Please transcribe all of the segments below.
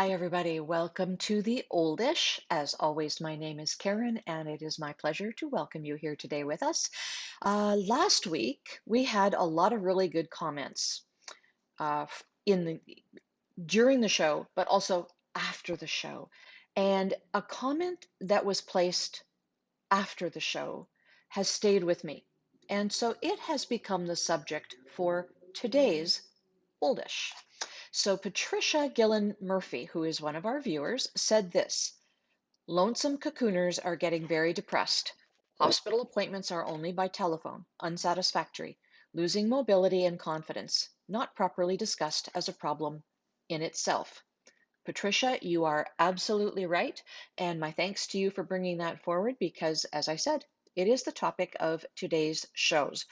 Hi, everybody. Welcome to the Oldish. As always, my name is Karen, and it is my pleasure to welcome you here today with us. Last week, we had a lot of really good comments in during the show, but also after the show. And a comment that was placed after the show has stayed with me. And so it has become the subject for today's Oldish. So Patricia Gillen Murphy, who is one of our viewers, said this: Lonesome cocooners are getting very depressed. Hospital appointments are only by telephone, unsatisfactory, losing mobility and confidence, not properly discussed as a problem in itself. Patricia, you are absolutely right, and my thanks to you for bringing that forward because, as I said, it is the topic of today's shows.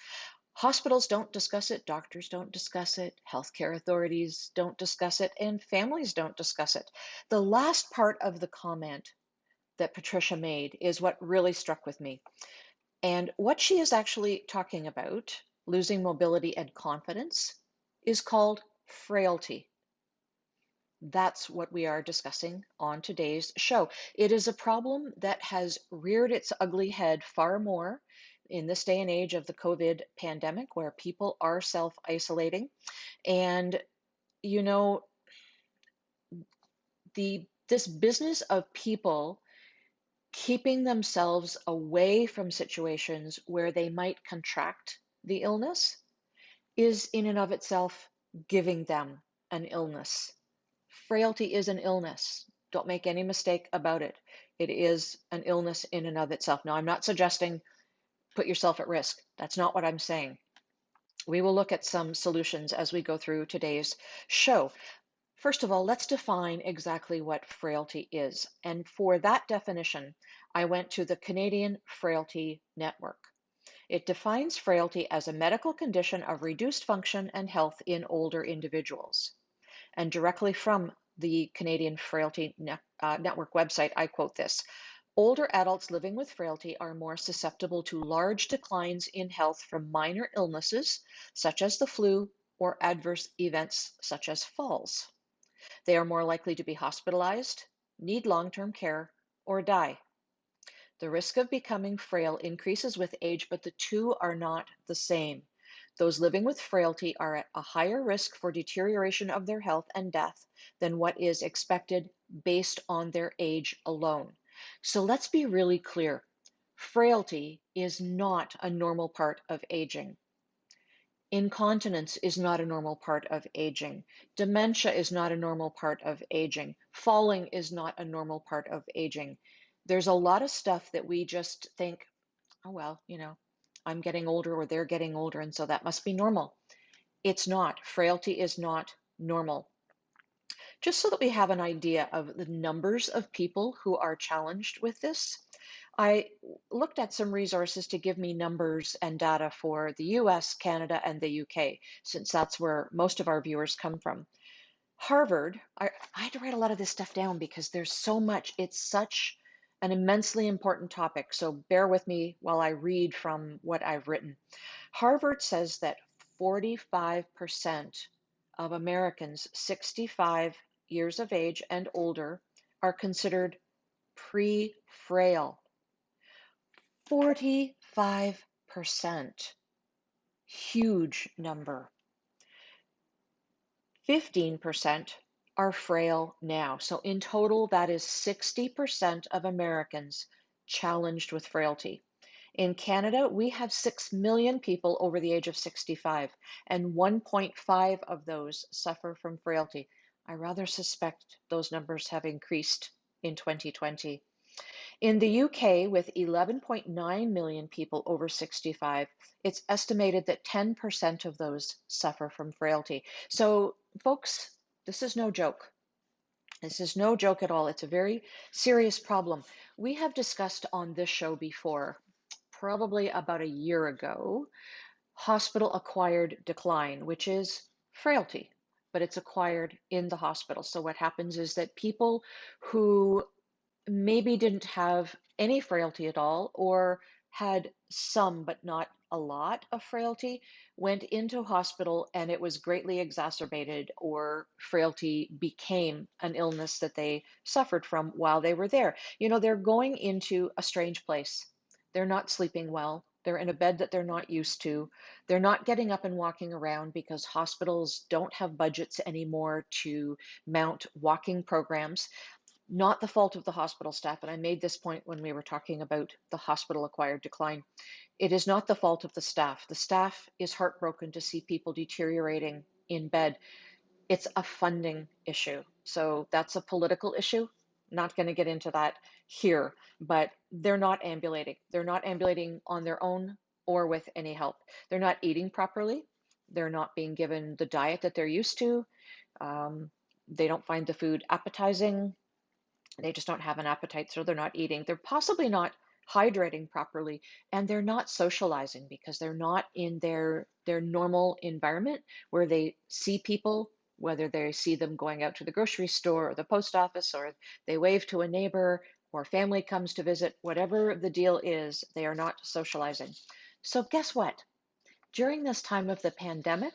Hospitals don't discuss it, doctors don't discuss it, healthcare authorities don't discuss it, and families don't discuss it. The last part of the comment that Patricia made is what really struck with me. And what she is actually talking about, losing mobility and confidence, is called frailty. That's what we are discussing on today's show. It is a problem that has reared its ugly head far more in this day and age of the COVID pandemic, where people are self-isolating. And, you know, this business of people keeping themselves away from situations where they might contract the illness is in and of itself giving them an illness. Frailty is an illness. Don't make any mistake about it. It is an illness in and of itself. Now, I'm not suggesting put yourself at risk. That's not what I'm saying. We will look at some solutions as we go through today's show. First of all, let's define exactly what frailty is. And for that definition, I went to the Canadian Frailty Network. It defines frailty as a medical condition of reduced function and health in older individuals. And directly from the Canadian Frailty Network website, I quote this: Older adults living with frailty are more susceptible to large declines in health from minor illnesses, such as the flu, or adverse events such as falls. They are more likely to be hospitalized, need long-term care, or die. The risk of becoming frail increases with age, but the two are not the same. Those living with frailty are at a higher risk for deterioration of their health and death than what is expected based on their age alone. So let's be really clear. Frailty is not a normal part of aging. Incontinence is not a normal part of aging. Dementia is not a normal part of aging. Falling is not a normal part of aging. There's a lot of stuff that we just think, oh, well, I'm getting older or they're getting older, and so that must be normal. It's not. Frailty is not normal. Just so that we have an idea of the numbers of people who are challenged with this, I looked at some resources to give me numbers and data for the US, Canada, and the UK, since that's where most of our viewers come from. Harvard, I had to write a lot of this stuff down because there's so much. It's such an immensely important topic, so bear with me while I read from what I've written. Harvard says that 45% of Americans 65 years of age and older are considered pre-frail. 45%. Huge number. 15% are frail now. So in total, that is 60% of Americans challenged with frailty. In Canada, we have 6 million people over the age of 65, and 1.5 of those suffer from frailty. I rather suspect those numbers have increased in 2020. In the UK, with 11.9 million people over 65, it's estimated that 10% of those suffer from frailty. So, folks, this is no joke. This is no joke at all. It's a very serious problem. We have discussed on this show before, probably about a year ago, hospital-acquired decline, which is frailty, but it's acquired in the hospital. So what happens is that people who maybe didn't have any frailty at all or had some, but not a lot of frailty, went into hospital and it was greatly exacerbated, or frailty became an illness that they suffered from while they were there. They're going into a strange place. They're not sleeping well. They're in a bed that they're not used to. They're not getting up and walking around because hospitals don't have budgets anymore to mount walking programs. Not the fault of the hospital staff, and I made this point when we were talking about the hospital acquired decline. It is not the fault of the staff. The staff is heartbroken to see people deteriorating in bed. It's a funding issue. So that's a political issue. Not going to get into that here, but they're not ambulating. They're not ambulating on their own or with any help. They're not eating properly. They're not being given the diet that they're used to. They don't find the food appetizing. They just don't have an appetite, so they're not eating. They're possibly not hydrating properly, and they're not socializing because they're not in their normal environment where they see people, whether they see them going out to the grocery store or the post office, or they wave to a neighbor, or family comes to visit. Whatever the deal is, they are not socializing. So guess what? During this time of the pandemic,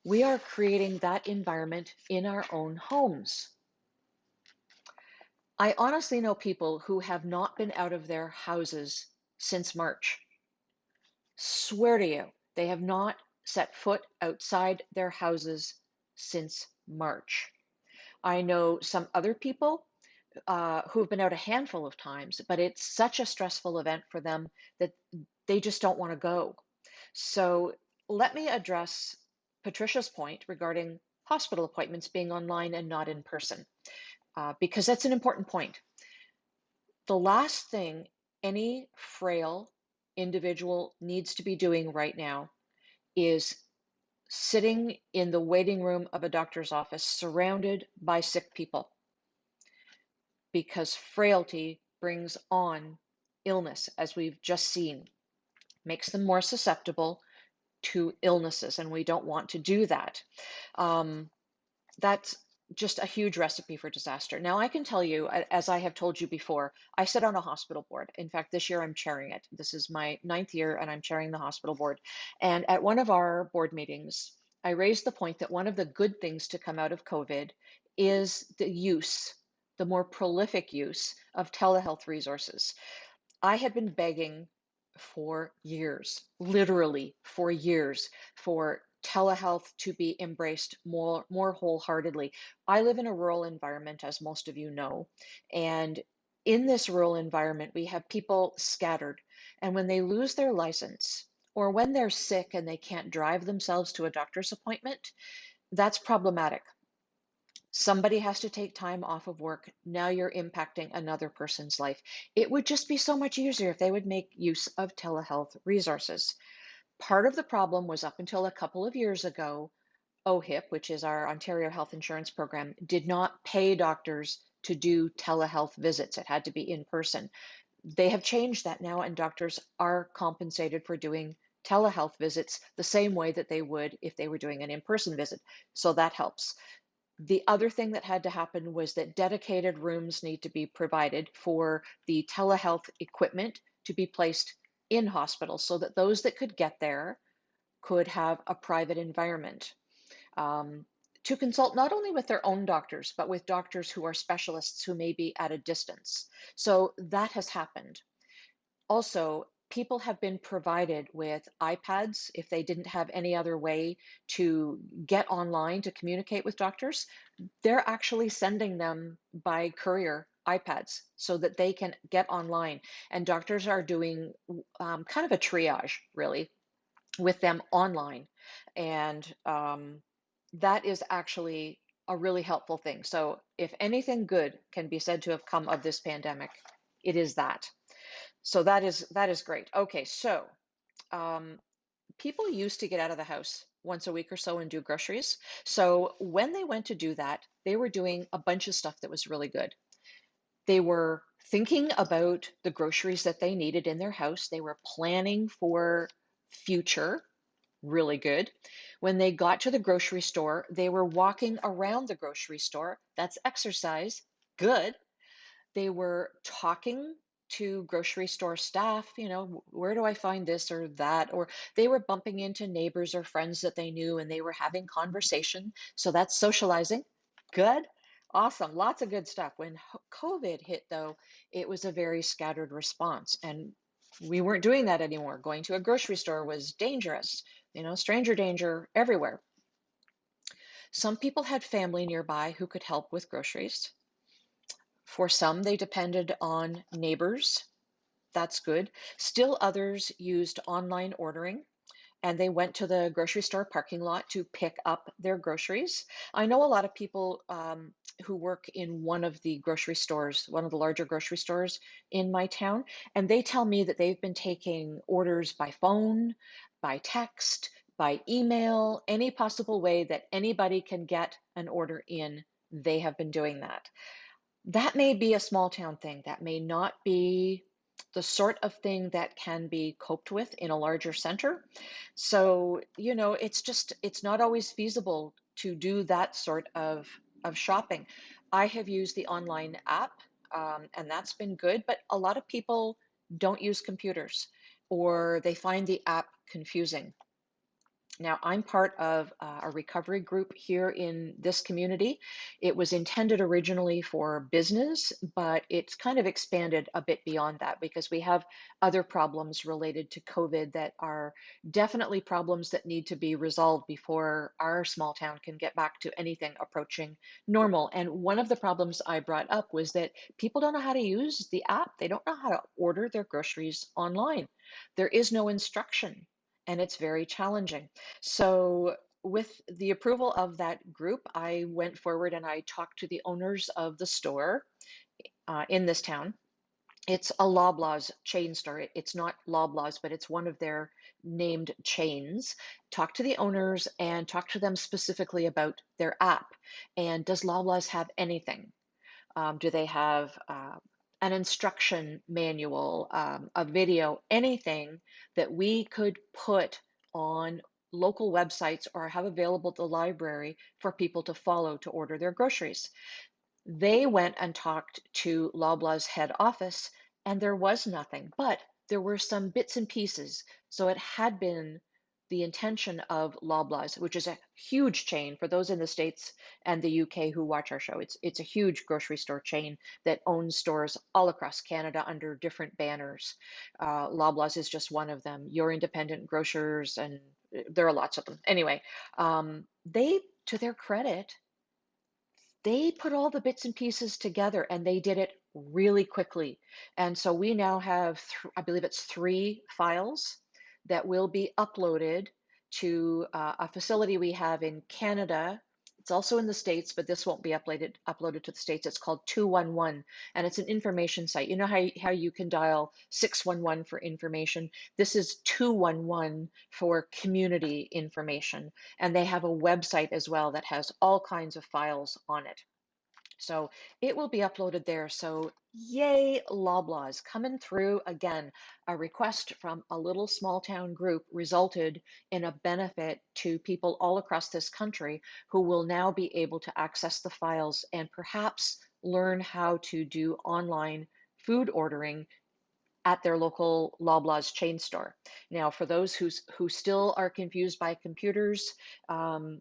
we are creating that environment in our own homes. I honestly know people who have not been out of their houses since March. Swear to you, they have not set foot outside their houses since March. I know some other people who have been out a handful of times, but it's such a stressful event for them that they just don't want to go. So let me address Patricia's point regarding hospital appointments being online and not in person, because that's an important point. The last thing any frail individual needs to be doing right now is sitting in the waiting room of a doctor's office surrounded by sick people, because frailty brings on illness, as we've just seen, makes them more susceptible to illnesses, and we don't want to do that. That's just a huge recipe for disaster. Now, I can tell you, as I have told you before, I sit on a hospital board. In fact, this year I'm chairing it. This is my 9th year, and I'm chairing the hospital board. And at one of our board meetings, I raised the point that one of the good things to come out of COVID is the more prolific use of telehealth resources. I had been begging for years, literally for years, for telehealth to be embraced more wholeheartedly. I live in a rural environment, as most of you know, and in this rural environment, we have people scattered. And when they lose their license, or when they're sick and they can't drive themselves to a doctor's appointment, that's problematic. Somebody has to take time off of work. Now you're impacting another person's life. It would just be so much easier if they would make use of telehealth resources. Part of the problem was up until a couple of years ago, OHIP, which is our Ontario Health Insurance Program, did not pay doctors to do telehealth visits. It had to be in person. They have changed that now, and doctors are compensated for doing telehealth visits the same way that they would if they were doing an in-person visit. So that helps. The other thing that had to happen was that dedicated rooms need to be provided for the telehealth equipment to be placed in hospitals so that those that could get there could have a private environment to consult not only with their own doctors, but with doctors who are specialists who may be at a distance. So that has happened. Also, people have been provided with iPads if they didn't have any other way to get online to communicate with doctors. They're actually sending them by courier iPads so that they can get online. And doctors are doing kind of a triage, really, with them online. And that is actually a really helpful thing. So, if anything good can be said to have come of this pandemic, it is that. So that is great. Okay, so um, people used to get out of the house once a week or so and do groceries. So when they went to do that, they were doing a bunch of stuff that was really good. They were thinking about the groceries that they needed in their house. They were planning for future, really good. When they got to the grocery store, they were walking around the grocery store. That's exercise, good. They were talking to grocery store staff, where do I find this or that? Or they were bumping into neighbors or friends that they knew and they were having conversation. So that's socializing. Good. Awesome. Lots of good stuff. When COVID hit, though, it was a very scattered response. And we weren't doing that anymore. Going to a grocery store was dangerous, stranger danger everywhere. Some people had family nearby who could help with groceries. For some, they depended on neighbors. That's good. Still others used online ordering and they went to the grocery store parking lot to pick up their groceries. I know a lot of people who work in one of the grocery stores, one of the larger grocery stores in my town, and they tell me that they've been taking orders by phone, by text, by email, any possible way that anybody can get an order in. They have been doing that. That may be a small town thing. That may not be the sort of thing that can be coped with in a larger center. So, it's not always feasible to do that sort of shopping. I have used the online app, and that's been good, but a lot of people don't use computers or they find the app confusing. Now, I'm part of a recovery group here in this community. It was intended originally for business, but it's kind of expanded a bit beyond that because we have other problems related to COVID that are definitely problems that need to be resolved before our small town can get back to anything approaching normal. And one of the problems I brought up was that people don't know how to use the app, they don't know how to order their groceries online. There is no instruction, and it's very challenging. So, with the approval of that group, I went forward and I talked to the owners of the store in this town. It's a Loblaws chain store. It's not Loblaws, but it's one of their named chains. Talk to the owners and talk to them specifically about their app. And does Loblaws have anything? Do they have an instruction manual, a video, anything that we could put on local websites or have available at the library for people to follow to order their groceries? They went and talked to Loblaw's head office, and there was nothing, but there were some bits and pieces. So it had been the intention of Loblaws, which is a huge chain for those in the States and the UK who watch our show. It's a huge grocery store chain that owns stores all across Canada under different banners. Loblaws is just one of them. Your Independent Grocers, and there are lots of them. Anyway, they, to their credit, they put all the bits and pieces together and they did it really quickly. And so we now have, I believe it's 3 files that will be uploaded to a facility we have in Canada. It's also in the States, but this won't be uploaded to the States. It's called 211, and it's an information site. You know how you can dial 611 for information? This is 211 for community information. And they have a website as well that has all kinds of files on it. So it will be uploaded there. So yay, Loblaws coming through again. A request from a little small town group resulted in a benefit to people all across this country who will now be able to access the files and perhaps learn how to do online food ordering at their local Loblaws chain store. Now, for those who still are confused by computers,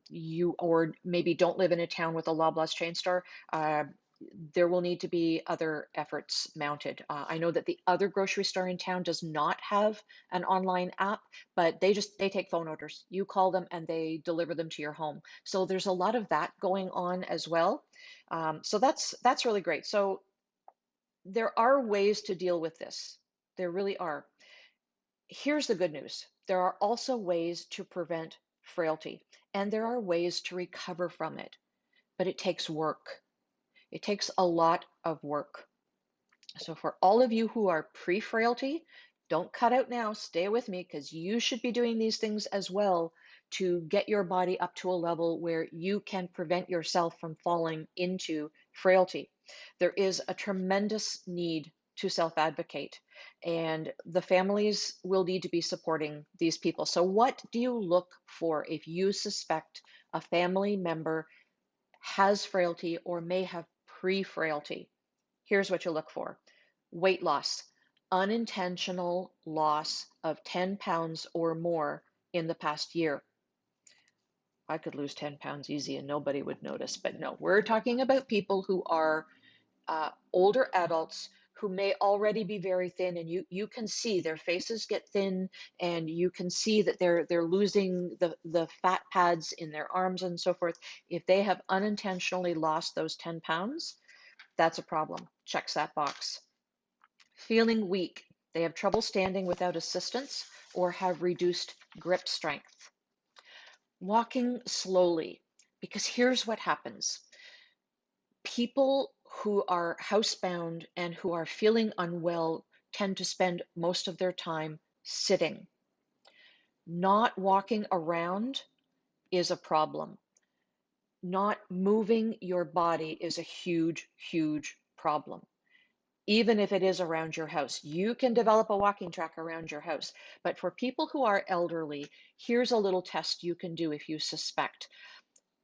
you or maybe don't live in a town with a Loblaws chain store, there will need to be other efforts mounted. I know that the other grocery store in town does not have an online app, but they take phone orders. You call them and they deliver them to your home. So there's a lot of that going on as well. So that's really great. So there are ways to deal with this. There really are. Here's the good news. There are also ways to prevent frailty, and there are ways to recover from it, but it takes work. It takes a lot of work. So for all of you who are pre-frailty, don't cut out now, stay with me because you should be doing these things as well to get your body up to a level where you can prevent yourself from falling into frailty. There is a tremendous need to self-advocate, and the families will need to be supporting these people. So what do you look for if you suspect a family member has frailty or may have pre-frailty? Here's what you look for: weight loss. unintentional loss of 10 pounds or more in the past year. I could lose 10 pounds easy and nobody would notice, but no, we're talking about people who are older adults who may already be very thin, and you can see their faces get thin, and you can see that they're losing the fat pads in their arms and so forth. If they have unintentionally lost those 10 pounds, that's a problem. Checks that box. Feeling weak. They have trouble standing without assistance or have reduced grip strength. Walking slowly, because here's what happens. People who are housebound and who are feeling unwell tend to spend most of their time sitting. Not walking around is a problem. Not moving your body is a huge, huge problem. Even if it is around your house, you can develop a walking track around your house. But for people who are elderly, here's a little test you can do if you suspect.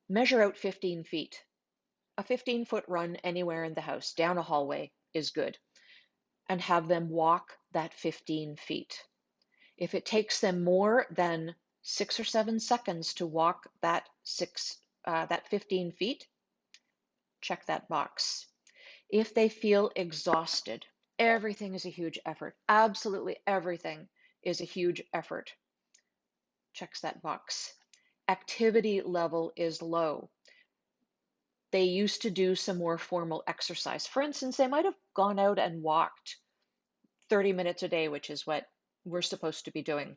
Measure out 15 feet. A 15-foot run anywhere in the house, down a hallway, is good. And have them walk that 15 feet. If it takes them more than 6 or 7 seconds to walk that 15 feet, check that box. If they feel exhausted, everything is a huge effort. Absolutely everything is a huge effort. Checks that box. Activity level is low. They used to do some more formal exercise. For instance, they might have gone out and walked 30 minutes a day, which is what we're supposed to be doing.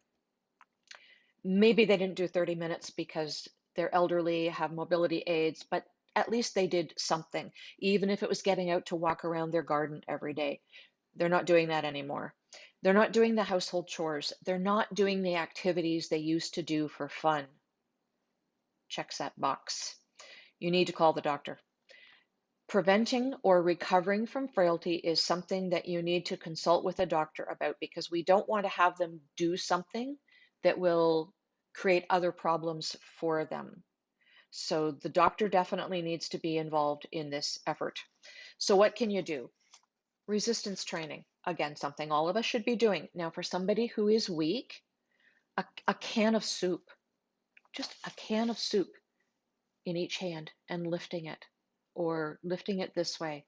Maybe they didn't do 30 minutes because they're elderly, have mobility aids, but at least they did something, even if it was getting out to walk around their garden every day. They're not doing that anymore. They're not doing the household chores. They're not doing the activities they used to do for fun. Checks that box. You need to call the doctor. Preventing or recovering from frailty is something that you need to consult with a doctor about, because we don't want to have them do something that will create other problems for them. So the doctor definitely needs to be involved in this effort. So what can you do? Resistance training. Again, something all of us should be doing. Now, for somebody who is weak, a can of soup, just a can of soup in each hand and lifting it, or lifting it this way.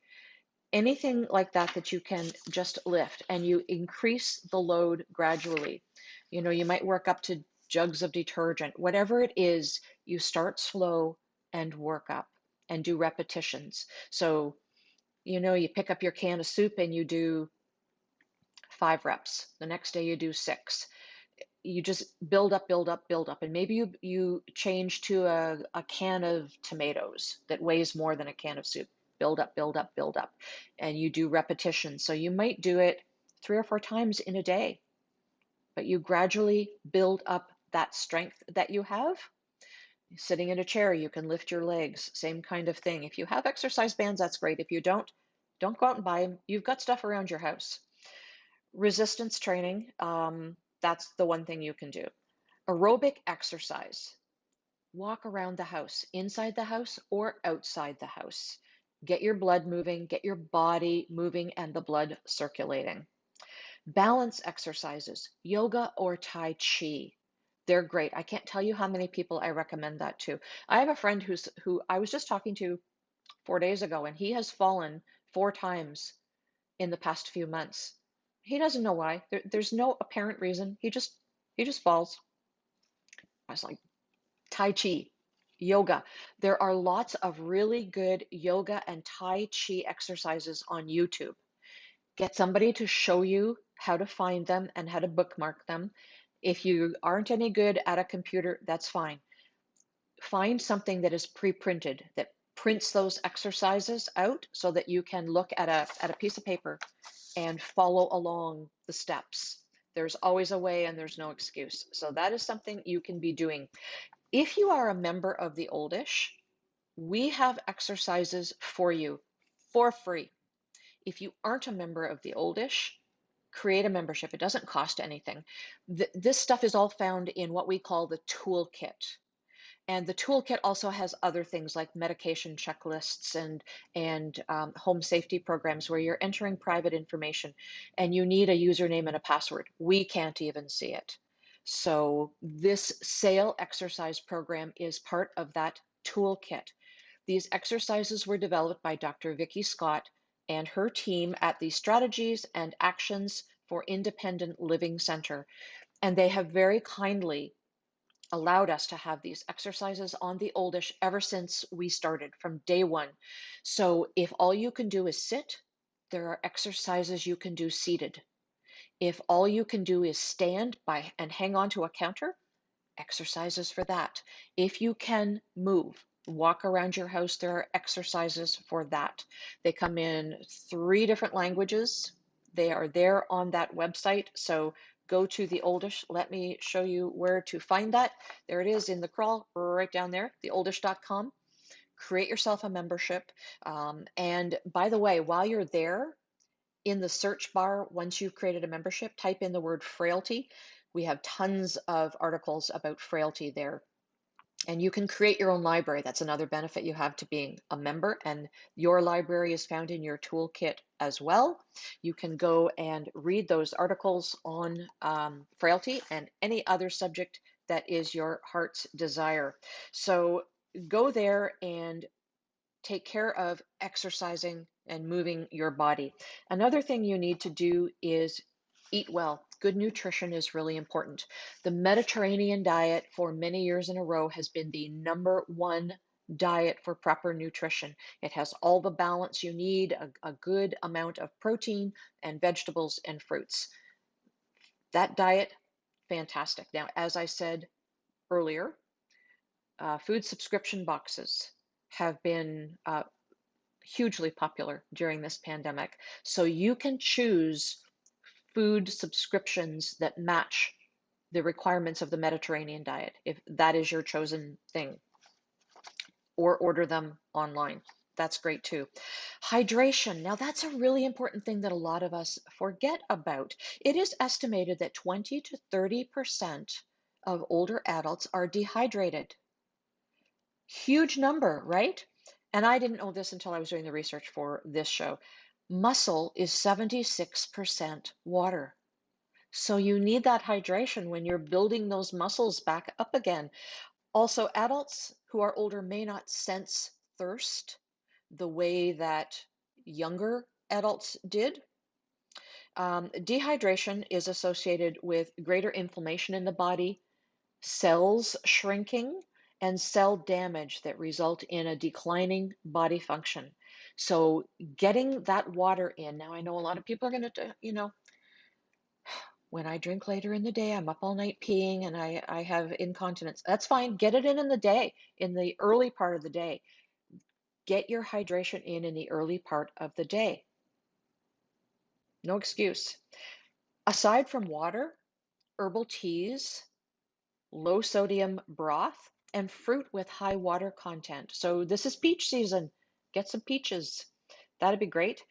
Anything like that that you can just lift, and you increase the load gradually. You might work up to jugs of detergent, whatever it is, you start slow and work up and do repetitions. So, you pick up your can of soup and you do 5 reps. The next day you do 6. You just build up, build up, build up. And maybe you change to a can of tomatoes that weighs more than a can of soup. Build up, build up, build up. And you do repetitions. So you might do it 3 or 4 times in a day, but you gradually build up that strength that you have. Sitting in a chair, you can lift your legs, same kind of thing. If you have exercise bands, that's great. If you don't go out and buy them. You've got stuff around your house. Resistance training, that's the one thing you can do. Aerobic exercise. Walk around the house, inside the house or outside the house. Get your blood moving, get your body moving and the blood circulating. Balance exercises, yoga or Tai Chi. They're great. I can't tell you how many people I recommend that to. I have a friend who I was just talking to 4 days ago, and he has fallen 4 times in the past few months. He doesn't know why. There's no apparent reason. He just falls. I was like, Tai Chi, yoga. There are lots of really good yoga and Tai Chi exercises on YouTube. Get somebody to show you how to find them and how to bookmark them. If you aren't any good at a computer, that's fine. Find something that is pre-printed, that prints those exercises out so that you can look at a piece of paper and follow along the steps. There's always a way and there's no excuse. So that is something you can be doing. If you are a member of the Oldish, we have exercises for you for free. If you aren't a member of the Oldish, create a membership. It doesn't cost anything. This stuff is all found in what we call the toolkit. And the toolkit also has other things like medication checklists and home safety programs where you're entering private information and you need a username and a password. We can't even see it. So this SAIL exercise program is part of that toolkit. These exercises were developed by Dr. Vicki Scott and her team at the Strategies and Actions for Independent Living Center. And they have very kindly allowed us to have these exercises on the oldish ever since we started from day one. So if all you can do is sit, there are exercises you can do seated. If all you can do is stand by and hang on to a counter, exercises for that. If you can move, walk around your house, there are exercises for that. They come in 3 different languages. They are there on that website. So go to the oldish. Let me show you where to find that. There it is in the crawl right down there, theoldish.com. Create yourself a membership. And by the way, while you're there, in the search bar, once you've created a membership, type in the word frailty. We have tons of articles about frailty there. And you can create your own library. That's another benefit you have to being a member. And your library is found in your toolkit as well. You can go and read those articles on frailty and any other subject that is your heart's desire. So go there and take care of exercising and moving your body. Another thing you need to do is eat well. Good nutrition is really important. The Mediterranean diet for many years in a row has been the #1 diet for proper nutrition. It has all the balance you need, a good amount of protein and vegetables and fruits. That diet, fantastic. Now, as I said earlier, food subscription boxes have been hugely popular during this pandemic. So you can choose food subscriptions that match the requirements of the Mediterranean diet, if that is your chosen thing, or order them online. That's great too. Hydration. Now, that's a really important thing that a lot of us forget about. It is estimated that 20 to 30% of older adults are dehydrated. Huge number, right? And I didn't know this until I was doing the research for this show. Muscle is 76% water. So you need that hydration when you're building those muscles back up again. Also, adults who are older may not sense thirst the way that younger adults did. Dehydration is associated with greater inflammation in the body, cells shrinking, and cell damage that result in a declining body function. So getting that water in. Now, I know a lot of people are going to, when I drink later in the day, I'm up all night peeing and I have incontinence. That's fine. Get it in the day, in the early part of the day. Get your hydration in the early part of the day. No excuse. Aside from water, herbal teas, low sodium broth, and fruit with high water content. So this is peach season. Get some peaches. That'd be great.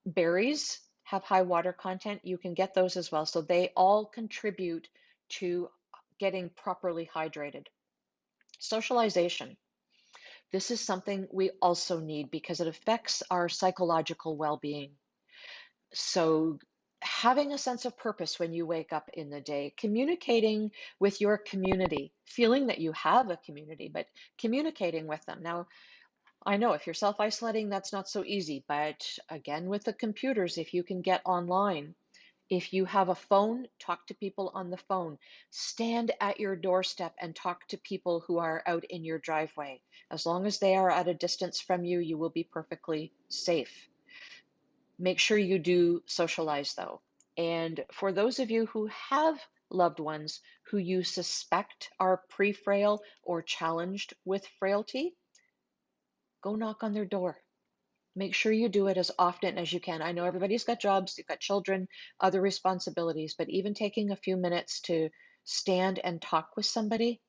Berries have high water content. You can get those as well. So they all contribute to getting properly hydrated. Socialization. This is something we also need because it affects our psychological well-being. So having a sense of purpose when you wake up in the day, communicating with your community, feeling that you have a community, but communicating with them. Now, I know if you're self-isolating, that's not so easy, but again, with the computers, if you can get online, if you have a phone, talk to people on the phone. Stand at your doorstep and talk to people who are out in your driveway. As long as they are at a distance from you, you will be perfectly safe. Make sure you do socialize though. And for those of you who have loved ones who you suspect are pre-frail or challenged with frailty, go knock on their door. Make sure you do it as often as you can. I know everybody's got jobs, you've got children, other responsibilities, but even taking a few minutes to stand and talk with somebody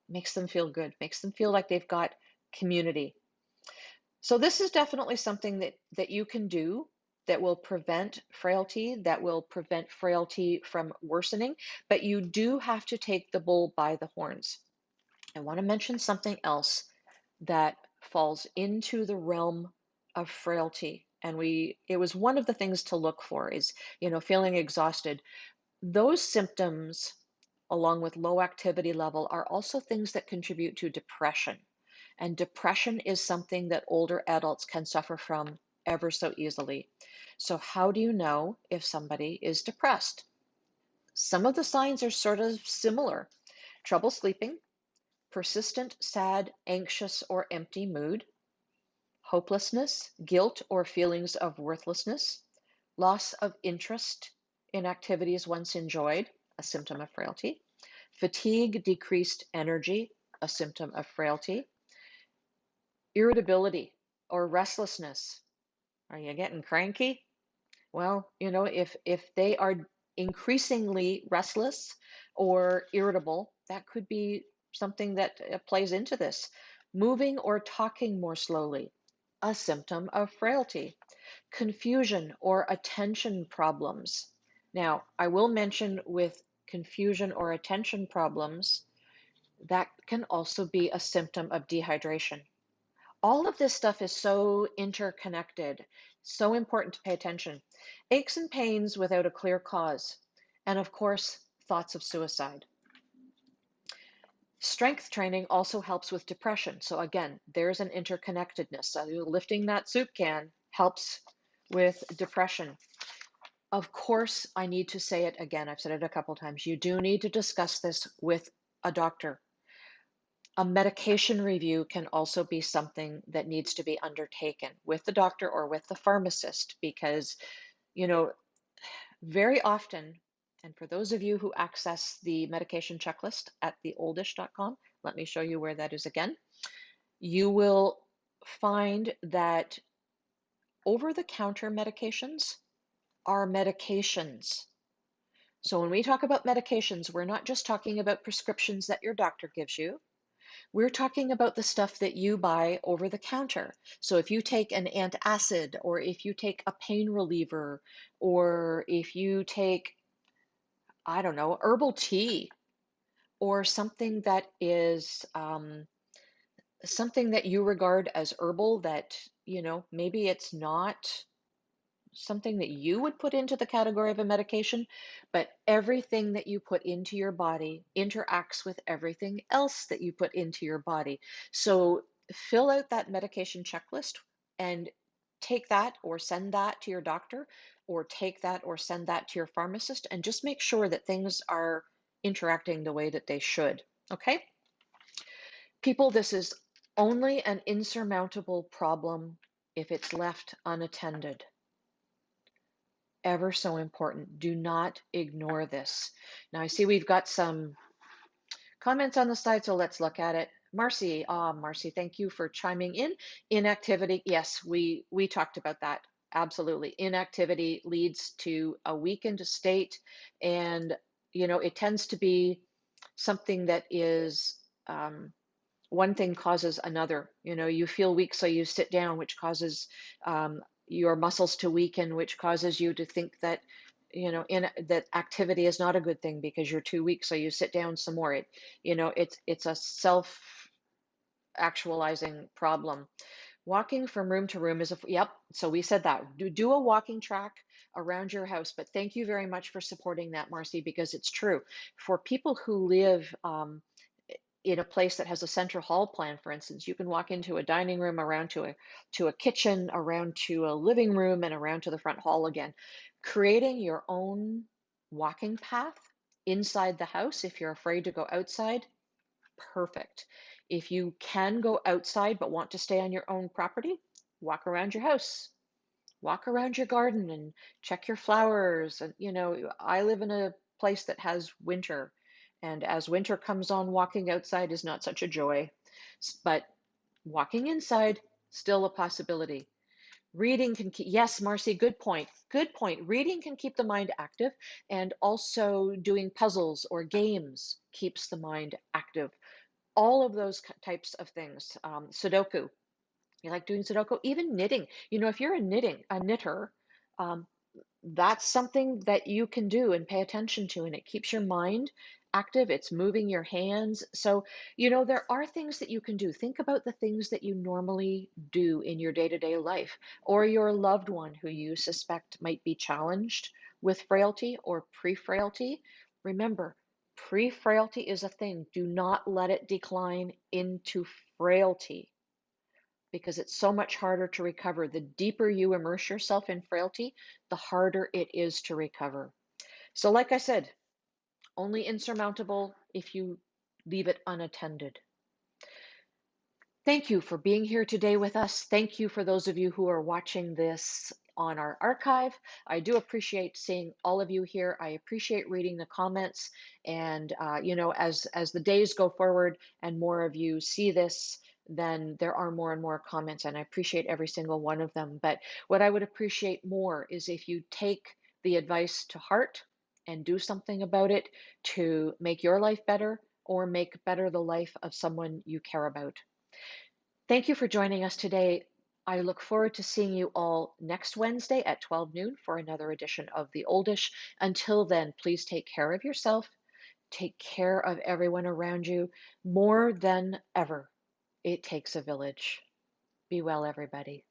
makes them feel good, makes them feel like they've got community. So this is definitely something that you can do that will prevent frailty from worsening, but you do have to take the bull by the horns. I want to mention something else that falls into the realm of frailty. And it was one of the things to look for is, feeling exhausted. Those symptoms, along with low activity level, are also things that contribute to depression. And depression is something that older adults can suffer from ever so easily. So, how do you know if somebody is depressed? Some of the signs are sort of similar: trouble sleeping, persistent, sad, anxious, or empty mood, hopelessness, guilt, or feelings of worthlessness, loss of interest in activities once enjoyed, a symptom of frailty, fatigue, decreased energy, a symptom of frailty, irritability or restlessness. Are you getting cranky? Well, if they are increasingly restless or irritable, that could be something that plays into this. Moving or talking more slowly, a symptom of frailty. Confusion or attention problems. Now, I will mention with confusion or attention problems, that can also be a symptom of dehydration. All of this stuff is so interconnected, so important to pay attention. Aches and pains without a clear cause, and of course, thoughts of suicide. Strength training also helps with depression. So again, there's an interconnectedness. So lifting that soup can helps with depression. Of course, I need to say it again. I've said it a couple times. You do need to discuss this with a doctor. A medication review can also be something that needs to be undertaken with the doctor or with the pharmacist because, you know, very often, and for those of you who access the medication checklist at theoldish.com, let me show you where that is again. You will find that over-the-counter medications are medications. So when we talk about medications, we're not just talking about prescriptions that your doctor gives you. We're talking about the stuff that you buy over the counter. So if you take an antacid, or if you take a pain reliever, or if you take, I don't know, herbal tea, or something that is something that you regard as herbal that, maybe it's not something that you would put into the category of a medication, but everything that you put into your body interacts with everything else that you put into your body. So fill out that medication checklist and take that or send that to your doctor, or take that or send that to your pharmacist, and just make sure that things are interacting the way that they should. Okay? People, this is only an insurmountable problem if it's left unattended. Ever so important. Do not ignore this. Now I see we've got some comments on the side, so let's look at it. Marcy, thank you for chiming in. Inactivity, yes, we talked about that. Absolutely. Inactivity leads to a weakened state, and it tends to be something that is one thing causes another. You feel weak, so you sit down, which causes your muscles to weaken, which causes you to think that that activity is not a good thing because you're too weak, so you sit down some more. It's a self actualizing problem. Walking from room to room is yep. So we said that. Do a walking track around your house. But thank you very much for supporting that, Marcy, because it's true. For people who live in a place that has a central hall plan, for instance, you can walk into a dining room, around to a kitchen, around to a living room, and around to the front hall again. Creating your own walking path inside the house, if you're afraid to go outside, perfect. If you can go outside but want to stay on your own property, walk around your house. Walk around your garden and check your flowers. And, I live in a place that has winter. And as winter comes on, walking outside is not such a joy. But walking inside, still a possibility. Reading can keep, yes, Marcy, good point. Good point. Reading can keep the mind active, and also doing puzzles or games keeps the mind active. All of those types of things. Sudoku, you like doing Sudoku? Even knitting. If you're a knitter, um, that's something that you can do and pay attention to, and it keeps your mind active, it's moving your hands. So, there are things that you can do. Think about the things that you normally do in your day-to-day life, or your loved one who you suspect might be challenged with frailty or pre-frailty. Remember, pre-frailty is a thing. Do not let it decline into frailty because it's so much harder to recover. The deeper you immerse yourself in frailty, the harder it is to recover. So, like I said, only insurmountable if you leave it unattended. Thank you for being here today with us. Thank you for those of you who are watching this on our archive. I do appreciate seeing all of you here. I appreciate reading the comments. And, as the days go forward and more of you see this, then there are more and more comments, and I appreciate every single one of them. But what I would appreciate more is if you take the advice to heart and do something about it to make your life better or make better the life of someone you care about. Thank you for joining us today. I look forward to seeing you all next Wednesday at 12 noon for another edition of The Oldish. Until then, please take care of yourself, take care of everyone around you. More than ever, it takes a village. Be well, everybody.